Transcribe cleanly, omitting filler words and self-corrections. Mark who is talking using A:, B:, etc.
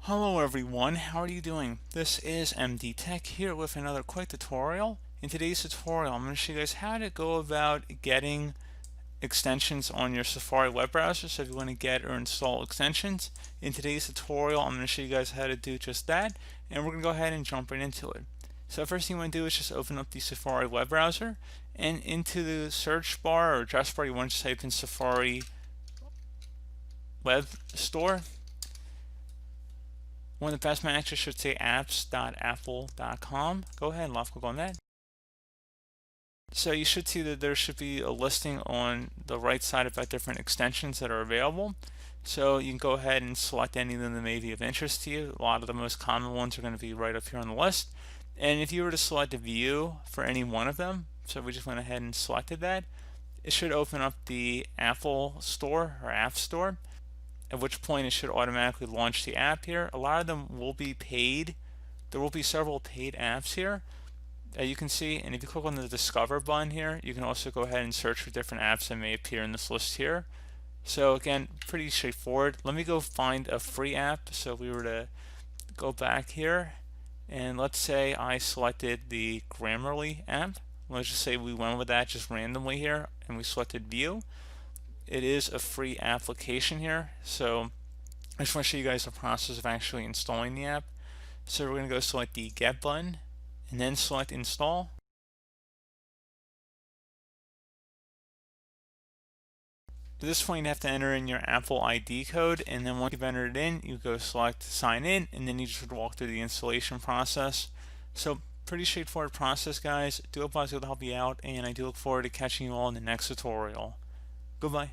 A: Hello everyone, how are you doing? This is MD Tech here with another quick tutorial. In today's tutorial, I'm going to show you guys how to go about getting extensions on your Safari web browser. So if you want to get or install extensions, in today's tutorial, I'm going to show you guys how to do just that, and we're going to go ahead and jump right into it. So first thing you want to do is just open up the Safari web browser, and into the search bar or address bar, you want to type in Safari Web Store. One of the best matches should say apps.apple.com. Go ahead and left click on that. So you should see that there should be a listing on the right side about different extensions that are available. So you can go ahead and select any of them that may be of interest to you. A lot of the most common ones are going to be right up here on the list. And if you were to select a view for any one of them, so we just went ahead and selected that, it should open up the Apple Store or App Store, at which point it should automatically launch the app here. A lot of them will be paid. There will be several paid apps here that you can see, and if you click on the Discover button here, you can also go ahead and search for different apps that may appear in this list here. So again, pretty straightforward. Let me go find a free app. So if we were to go back here, and let's say I selected the Grammarly app. Let's just say we went with that just randomly here, and we selected View. It is a free application here, so I just want to show you guys the process of actually installing the app. So we're going to go select the Get button and then select Install. At this point, you have to enter in your Apple ID code, and then once you've entered it in, you go select Sign In, and then you just walk through the installation process. So pretty straightforward process, guys. I do hope I was able to help you out, and I do look forward to catching you all in the next tutorial. Goodbye.